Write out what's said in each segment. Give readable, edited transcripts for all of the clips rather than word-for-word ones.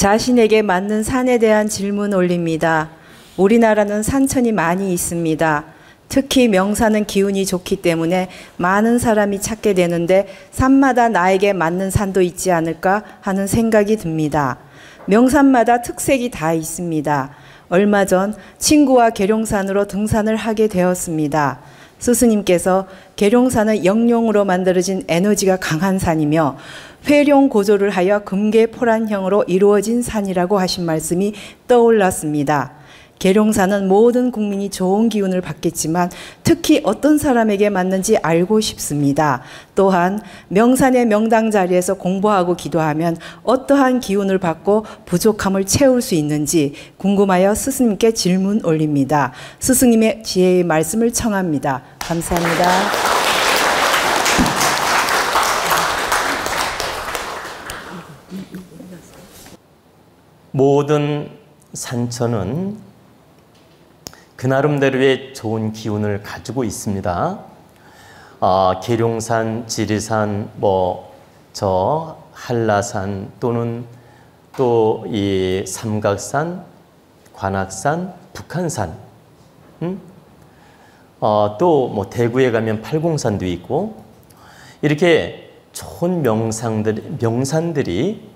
자신에게 맞는 산에 대한 질문 올립니다. 우리나라는 산천이 많이 있습니다. 특히 명산은 기운이 좋기 때문에 많은 사람이 찾게 되는데 산마다 나에게 맞는 산도 있지 않을까 하는 생각이 듭니다. 명산마다 특색이 다 있습니다. 얼마 전 친구와 계룡산으로 등산을 하게 되었습니다. 스스님께서 계룡산은 영룡으로 만들어진 에너지가 강한 산이며 회룡고조를 하여 금계포란형으로 이루어진 산이라고 하신 말씀이 떠올랐습니다. 계룡산은 모든 국민이 좋은 기운을 받겠지만 특히 어떤 사람에게 맞는지 알고 싶습니다. 또한 명산의 명당 자리에서 공부하고 기도하면 어떠한 기운을 받고 부족함을 채울 수 있는지 궁금하여 스승님께 질문 올립니다. 스승님의 지혜의 말씀을 청합니다. 감사합니다. 모든 산천은 그 나름대로의 좋은 기운을 가지고 있습니다. 계룡산, 지리산, 저 한라산 또는 또 이 삼각산, 관악산, 북한산, 또 대구에 가면 팔공산도 있고 이렇게 좋은 명산들이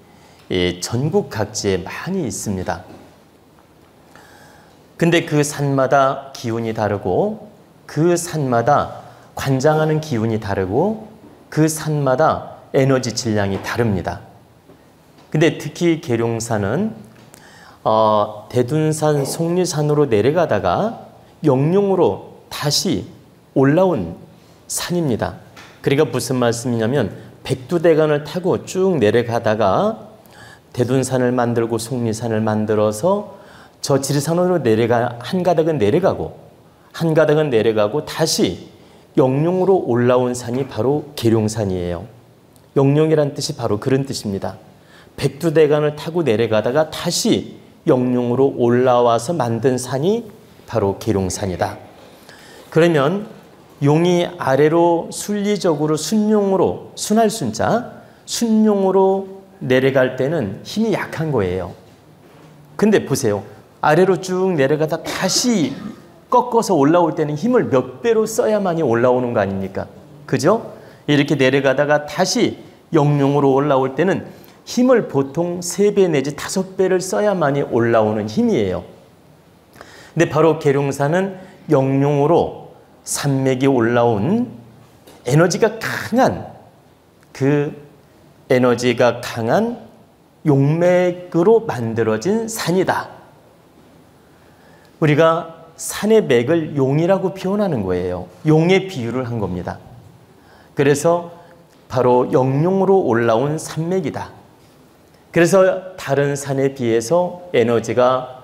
전국 각지에 많이 있습니다. 근데 그 산마다 기운이 다르고 그 산마다 관장하는 기운이 다르고 그 산마다 에너지 질량이 다릅니다. 근데 특히 계룡산은 대둔산, 속리산으로 내려가다가 영룡으로 다시 올라온 산입니다. 그러니까 무슨 말씀이냐면 백두대간을 타고 쭉 내려가다가 대둔산을 만들고 속리산을 만들어서 저 지리산으로 한 가닥은 내려가고 다시 영룡으로 올라온 산이 바로 계룡산이에요. 영룡이란 뜻이 바로 그런 뜻입니다. 백두대간을 타고 내려가다가 다시 영룡으로 올라와서 만든 산이 바로 계룡산이다. 그러면 용이 아래로 순리적으로 순용으로 순할 순자 순용으로 내려갈 때는 힘이 약한 거예요. 근데 보세요. 아래로 쭉 내려가다 다시 꺾어서 올라올 때는 힘을 몇 배로 써야만이 올라오는 거 아닙니까? 그죠? 이렇게 내려가다가 다시 영룡으로 올라올 때는 힘을 보통 3배 내지 5배를 써야만이 올라오는 힘이에요. 근데 바로 계룡산은 영룡으로 산맥이 올라온 에너지가 강한 용맥으로 만들어진 산이다. 우리가 산의 맥을 용이라고 표현하는 거예요. 용의 비유를 한 겁니다. 그래서 바로 영룡으로 올라온 산맥이다. 그래서 다른 산에 비해서 에너지가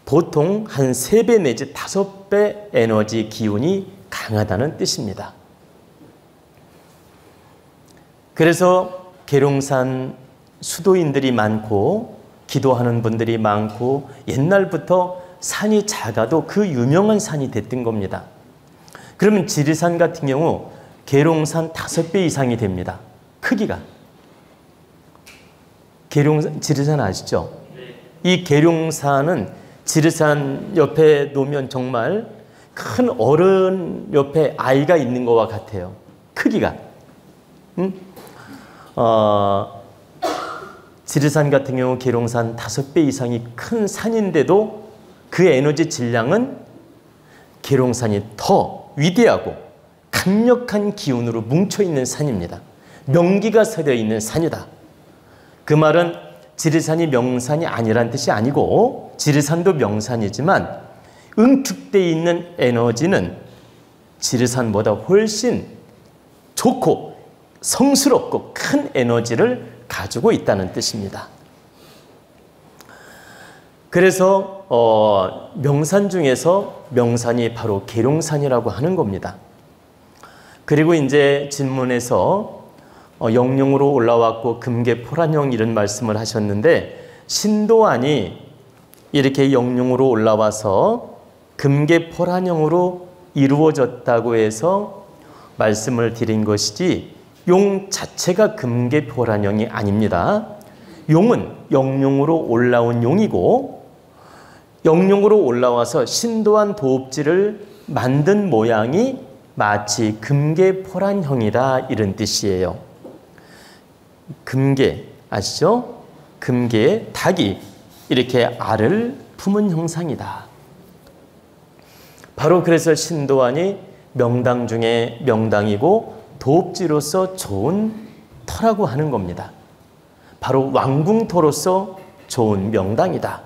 보통 한 3배 내지 5배 에너지 기운이 강하다는 뜻입니다. 그래서 계룡산 수도인들이 많고 기도하는 분들이 많고 옛날부터 산이 작아도 그 유명한 산이 됐던 겁니다. 그러면 지리산 같은 경우 계룡산 5배 이상이 됩니다. 크기가. 지리산 아시죠? 이 계룡산은 지리산 옆에 놓으면 정말 큰 어른 옆에 아이가 있는 것과 같아요. 크기가. 지리산 같은 경우 계룡산 5배 이상이 큰 산인데도 그 에너지 질량은 계룡산이 더 위대하고 강력한 기운으로 뭉쳐있는 산입니다. 명기가 서려 있는 산이다. 그 말은 지리산이 명산이 아니란 뜻이 아니고 지리산도 명산이지만 응축되어 있는 에너지는 지리산보다 훨씬 좋고 성스럽고 큰 에너지를 가지고 있다는 뜻입니다. 그래서 명산 중에서 명산이 바로 계룡산이라고 하는 겁니다. 그리고 이제 진문에서 영룡으로 올라왔고 금계포란형 이런 말씀을 하셨는데 신도안이 이렇게 영룡으로 올라와서 금계포란형으로 이루어졌다고 해서 말씀을 드린 것이지 용 자체가 금계포란형이 아닙니다. 용은 영룡으로 올라온 용이고, 영룡으로 올라와서 신도한 도읍지를 만든 모양이 마치 금괴포란형이다, 이런 뜻이에요. 금괴 아시죠? 금괴에 닭이 이렇게 알을 품은 형상이다. 바로 그래서 신도안이 명당 중에 명당이고 도읍지로서 좋은 터라고 하는 겁니다. 바로 왕궁토로서 좋은 명당이다.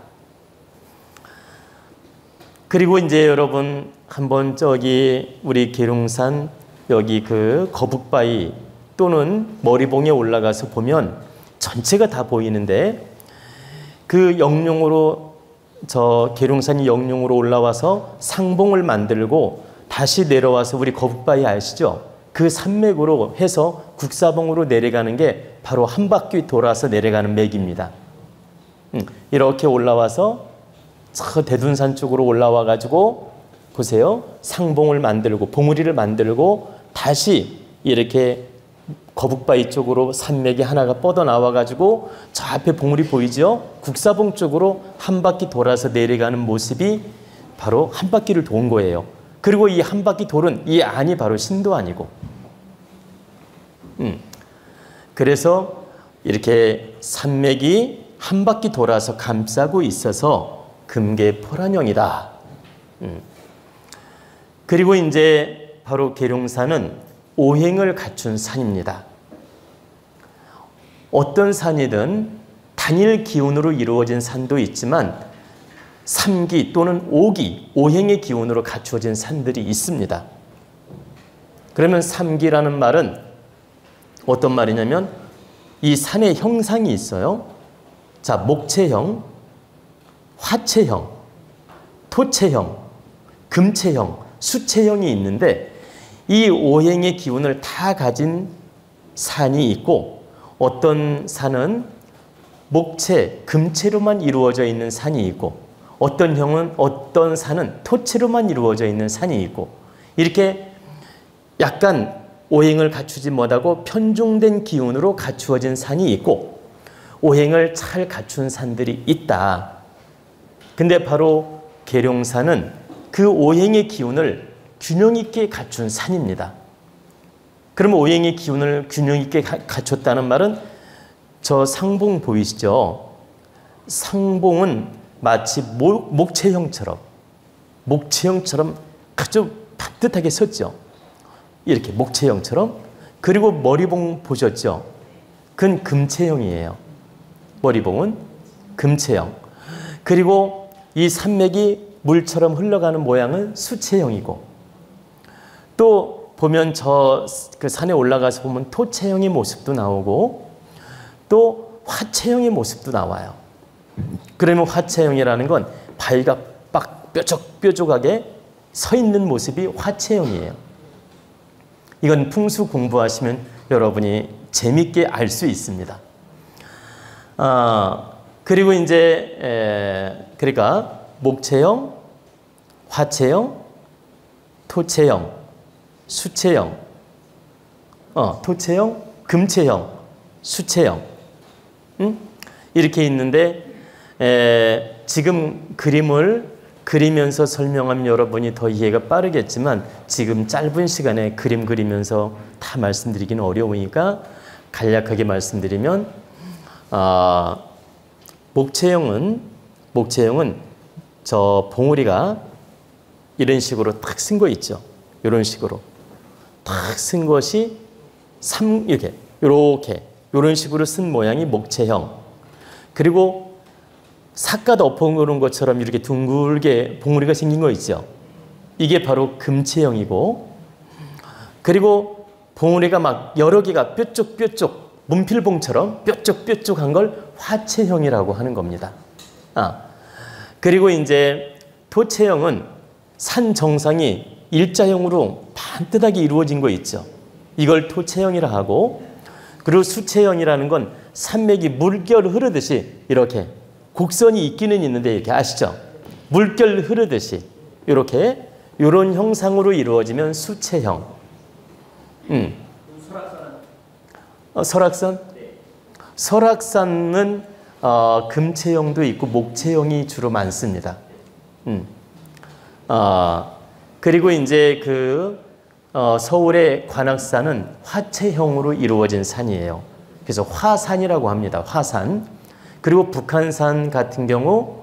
그리고 이제 여러분 한번 저기 우리 계룡산 여기 그 거북바위 또는 머리봉에 올라가서 보면 전체가 다 보이는데, 그 영룡으로 저 계룡산이 영룡으로 올라와서 상봉을 만들고 다시 내려와서 우리 거북바위 아시죠? 그 산맥으로 해서 국사봉으로 내려가는 게 바로 한 바퀴 돌아서 내려가는 맥입니다. 이렇게 올라와서 저 대둔산 쪽으로 올라와 가지고 보세요. 상봉을 만들고 봉우리를 만들고 다시 이렇게 거북바위 쪽으로 산맥이 하나가 뻗어 나와 가지고 저 앞에 봉우리 보이죠? 국사봉 쪽으로 한 바퀴 돌아서 내려가는 모습이 바로 한 바퀴를 돈 거예요. 그리고 이 한 바퀴 돌은 이 안이 바로 신도안이고, 그래서 이렇게 산맥이 한 바퀴 돌아서 감싸고 있어서 금괴포란형이다. 그리고 이제 바로 계룡산은 오행을 갖춘 산입니다. 어떤 산이든 단일 기운으로 이루어진 산도 있지만 3기 또는 5기, 오행의 기운으로 갖추어진 산들이 있습니다. 그러면 3기라는 말은 어떤 말이냐면 이 산의 형상이 있어요. 자, 목체형, 화체형, 토체형, 금체형, 수체형이 있는데 이 오행의 기운을 다 가진 산이 있고, 어떤 산은 목체, 금체로만 이루어져 있는 산이 있고, 어떤 산은 토체로만 이루어져 있는 산이 있고, 이렇게 약간 오행을 갖추지 못하고 편중된 기운으로 갖추어진 산이 있고, 오행을 잘 갖춘 산들이 있다. 근데 바로 계룡산은 그 오행의 기운을 균형 있게 갖춘 산입니다. 그러면 오행의 기운을 균형 있게 갖췄다는 말은 저 상봉 보이시죠? 상봉은 마치 목체형처럼 아주 반듯하게 섰죠. 이렇게 목체형처럼. 그리고 머리봉 보셨죠? 그건 금체형이에요. 머리봉은 금체형. 그리고 이 산맥이 물처럼 흘러가는 모양은 수체형이고, 또 보면 저 그 산에 올라가서 보면 토체형의 모습도 나오고 또 화체형의 모습도 나와요. 그러면 화체형이라는 건 바위가 빡 뾰족뾰족하게 서 있는 모습이 화체형이에요. 이건 풍수 공부하시면 여러분이 재밌게 알 수 있습니다. 그리고 이제 그러니까 목체형, 화체형, 토체형, 수체형, 토체형, 금체형, 수체형, 이렇게 있는데 지금 그림을 그리면서 설명하면 여러분이 더 이해가 빠르겠지만 지금 짧은 시간에 그림 그리면서 다 말씀드리기는 어려우니까 간략하게 말씀드리면, 목체형은 저 봉우리가 이런 식으로 탁 쓴 거 있죠. 이런 식으로 탁 쓴 것이 이렇게 이런 식으로 쓴 모양이 목체형. 그리고 삿갓 엎어놓은 것처럼 이렇게 둥글게 봉우리가 생긴 거 있죠. 이게 바로 금체형이고, 그리고 봉우리가 막 여러 개가 뾰족뾰족 문필봉처럼 뾰족뾰족한 걸 화체형이라고 하는 겁니다. 그리고 이제 토체형은 산 정상이 일자형으로 반듯하게 이루어진 거 있죠. 이걸 토체형이라 하고, 그리고 수체형이라는 건 산맥이 물결 흐르듯이 이렇게 곡선이 있기는 있는데 이렇게 아시죠? 물결 흐르듯이 이렇게 이런 형상으로 이루어지면 수체형. 설악산? 설악산은 금체형도 있고 목체형이 주로 많습니다. 그리고 이제 서울의 관악산은 화체형으로 이루어진 산이에요. 그래서 화산이라고 합니다. 화산. 그리고 북한산 같은 경우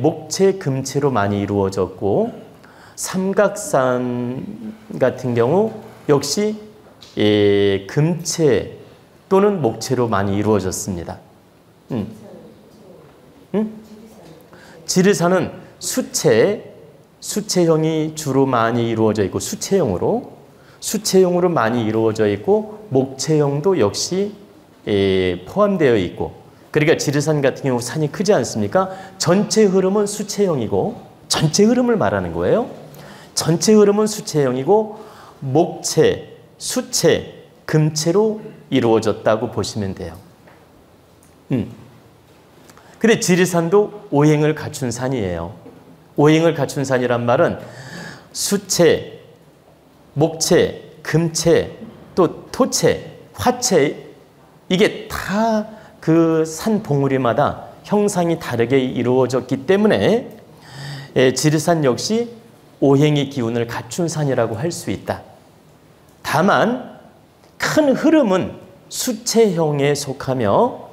목체, 금체로 많이 이루어졌고, 삼각산 같은 경우 역시 금체 또는 목체로 많이 이루어졌습니다. 지리산은 수체형이 주로 많이 이루어져 있고, 수체형으로 많이 이루어져 있고, 목체형도 역시 포함되어 있고, 그러니까 지리산 같은 경우 산이 크지 않습니까? 전체 흐름은 수체형이고, 전체 흐름을 말하는 거예요. 전체 흐름은 수체형이고, 목체, 수체, 금체로 이루어졌다고 보시면 돼요. 근데 지리산도 오행을 갖춘 산이에요. 오행을 갖춘 산이란 말은 수체, 목체, 금체, 또 토체, 화체, 이게 다 그 산 봉우리마다 형상이 다르게 이루어졌기 때문에 지리산 역시 오행의 기운을 갖춘 산이라고 할 수 있다. 다만 큰 흐름은 수체형에 속하며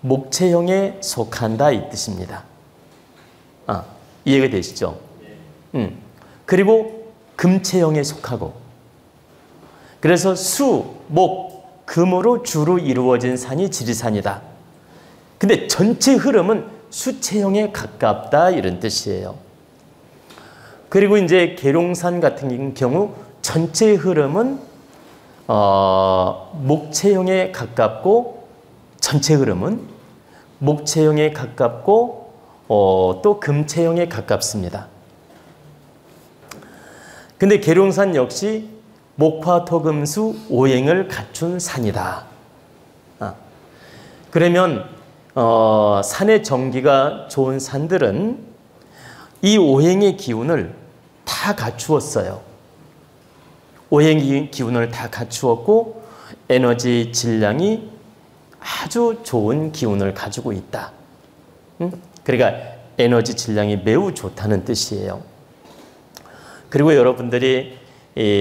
목체형에 속한다 이 뜻입니다. 이해가 되시죠? 그리고 금체형에 속하고, 그래서 수, 목, 금으로 주로 이루어진 산이 지리산이다. 근데 전체 흐름은 수체형에 가깝다 이런 뜻이에요. 그리고 이제 계룡산 같은 경우 전체 흐름은 목체형에 가깝고, 전체 흐름은 목체형에 가깝고 또 금체형에 가깝습니다. 근데 계룡산 역시 목화토금수 오행을 갖춘 산이다. 그러면 산의 정기가 좋은 산들은 이 오행의 기운을 다 갖추었어요. 오행의 기운을 다 갖추었고 에너지 질량이 아주 좋은 기운을 가지고 있다. 그러니까 에너지 질량이 매우 좋다는 뜻이에요. 그리고 여러분들이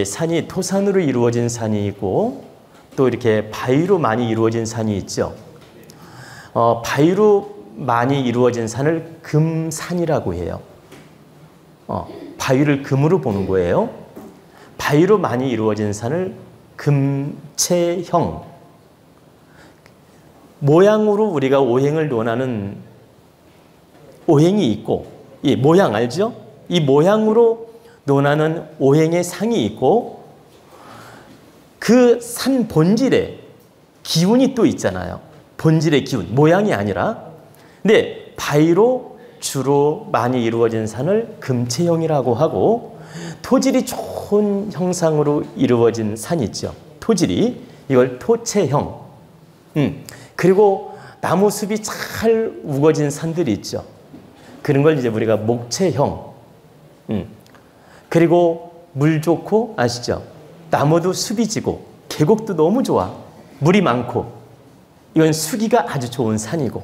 산이 토산으로 이루어진 산이 있고 또 이렇게 바위로 많이 이루어진 산이 있죠. 바위로 많이 이루어진 산을 금산이라고 해요. 바위를 금으로 보는 거예요. 바위로 많이 이루어진 산을 금체형. 모양으로 우리가 오행을 논하는 오행이 있고, 이 모양 알죠? 이 모양으로 논하는 오행의 상이 있고, 그 산 본질에 기운이 또 있잖아요. 본질의 기운, 모양이 아니라. 근데 바위로 주로 많이 이루어진 산을 금체형이라고 하고, 토질이 좋은 형상으로 이루어진 산 있죠. 토질이. 이걸 토체형. 그리고 나무 숲이 잘 우거진 산들이 있죠. 그런 걸 이제 우리가 목체형. 그리고 물 좋고, 아시죠? 나무도 숲이 지고, 계곡도 너무 좋아. 물이 많고. 이건 수기가 아주 좋은 산이고.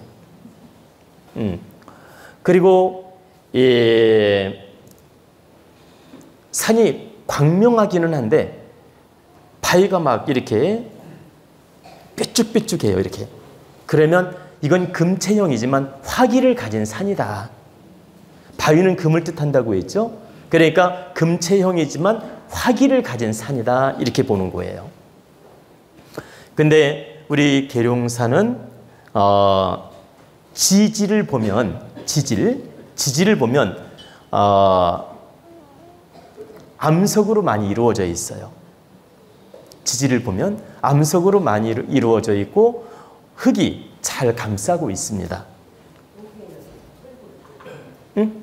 그리고 산이 광명하기는 한데 바위가 막 이렇게 뾰족뾰족해요. 이렇게. 그러면 이건 금체형이지만 화기를 가진 산이다. 바위는 금을 뜻한다고 했죠. 그러니까 금체형이지만 화기를 가진 산이다. 이렇게 보는 거예요. 근데 우리 계룡산은 지지를 보면 지지를 보면 암석으로 많이 이루어져 있어요. 지지를 보면 암석으로 많이 이루어져 있고 흙이 잘 감싸고 있습니다. 응?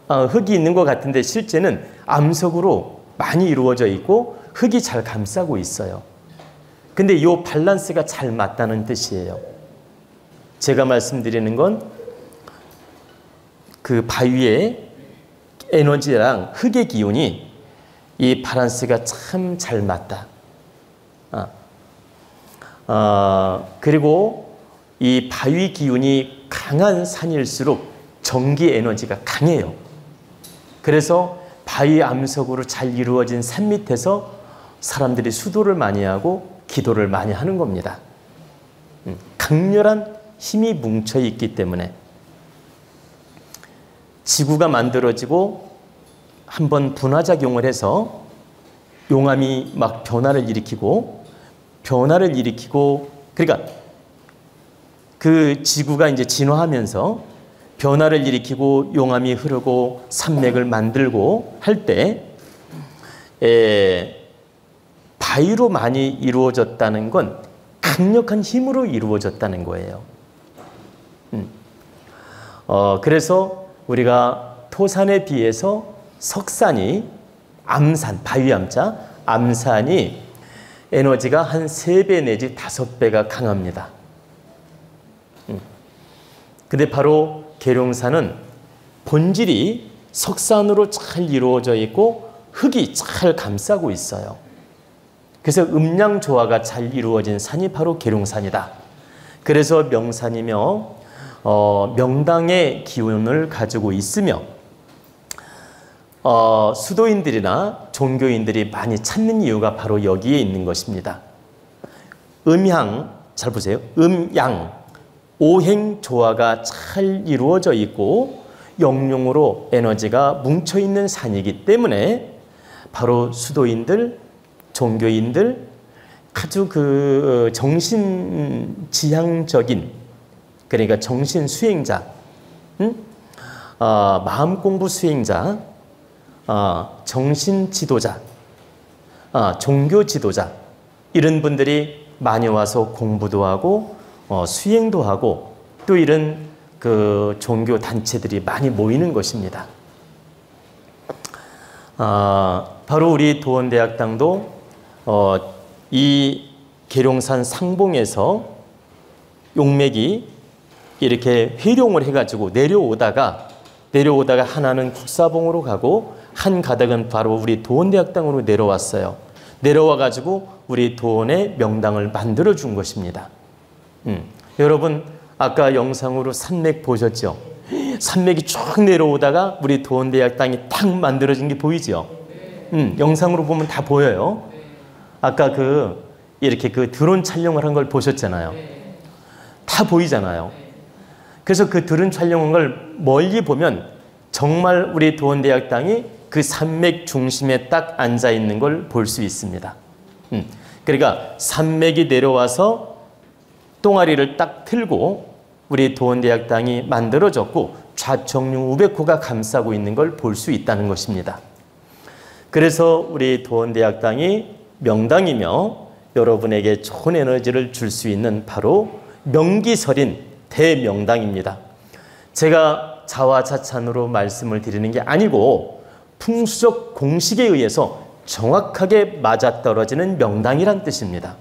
흙이 있는 것 같은데 실제는 암석으로 많이 이루어져 있고 흙이 잘 감싸고 있어요. 근데 이 밸런스가 잘 맞다는 뜻이에요. 제가 말씀드리는 건 그 바위의 에너지랑 흙의 기운이 이 밸런스가 참 잘 맞다. 그리고 이 바위 기운이 강한 산일수록 전기 에너지가 강해요. 그래서 바위 암석으로 잘 이루어진 산 밑에서 사람들이 수도를 많이 하고 기도를 많이 하는 겁니다. 강렬한 힘이 뭉쳐 있기 때문에 지구가 만들어지고 한번 분화작용을 해서 용암이 막 변화를 일으키고 그러니까 그 지구가 이제 진화하면서 변화를 일으키고 용암이 흐르고 산맥을 만들고 할 때 바위로 많이 이루어졌다는 건 강력한 힘으로 이루어졌다는 거예요. 그래서 우리가 토산에 비해서 석산이 암산, 바위암자, 암산이 에너지가 한 3배 내지 5배가 강합니다. 근데 바로 계룡산은 본질이 석산으로 잘 이루어져 있고 흙이 잘 감싸고 있어요. 그래서 음양 조화가 잘 이루어진 산이 바로 계룡산이다. 그래서 명산이며 명당의 기운을 가지고 있으며 수도인들이나 종교인들이 많이 찾는 이유가 바로 여기에 있는 것입니다. 음양, 잘 보세요. 음양, 오행 조화가 잘 이루어져 있고 영룡으로 에너지가 뭉쳐있는 산이기 때문에 바로 수도인들, 종교인들, 아주 그 정신지향적인, 그러니까 정신 수행자, 마음 공부 수행자, 정신 지도자, 종교 지도자, 이런 분들이 많이 와서 공부도 하고 수행도 하고 또 이런 그 종교 단체들이 많이 모이는 것입니다. 바로 우리 도원대학당도 이 계룡산 상봉에서 용맥이 이렇게 회룡을 해가지고 내려오다가 하나는 국사봉으로 가고 한 가닥은 바로 우리 도원대학당으로 내려왔어요. 내려와가지고 우리 도원의 명당을 만들어 준 것입니다. 여러분 아까 영상으로 산맥 보셨죠? 산맥이 쭉 내려오다가 우리 도원대학당이 딱 만들어진 게 보이죠? 영상으로 보면 다 보여요. 아까 이렇게 드론 촬영을 한 걸 보셨잖아요. 다 보이잖아요. 그래서 그 드론 촬영한 걸 멀리 보면 정말 우리 도원대학당이 그 산맥 중심에 딱 앉아 있는 걸 볼 수 있습니다. 그러니까 산맥이 내려와서 똥아리를 딱 틀고 우리 도원대학당이 만들어졌고 좌청룡 우백호가 감싸고 있는 걸 볼 수 있다는 것입니다. 그래서 우리 도원대학당이 명당이며 여러분에게 좋은 에너지를 줄 수 있는 바로 명기설인 대명당입니다. 제가 자화자찬으로 말씀을 드리는 게 아니고 풍수적 공식에 의해서 정확하게 맞아떨어지는 명당이란 뜻입니다.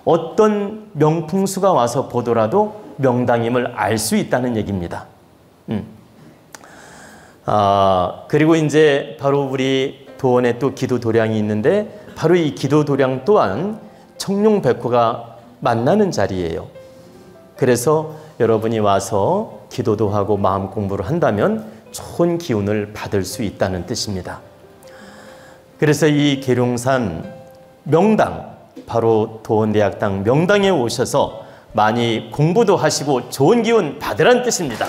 어떤 명풍수가 와서 보더라도 명당임을 알 수 있다는 얘기입니다. 그리고 이제 바로 우리 도원에 또 기도 도량이 있는데 바로 이 기도 도량 또한 청룡백호가 만나는 자리예요. 그래서 여러분이 와서 기도도 하고 마음 공부를 한다면 좋은 기운을 받을 수 있다는 뜻입니다. 그래서 이 계룡산 명당, 바로 도원대학당 명당에 오셔서 많이 공부도 하시고 좋은 기운 받으란 뜻입니다.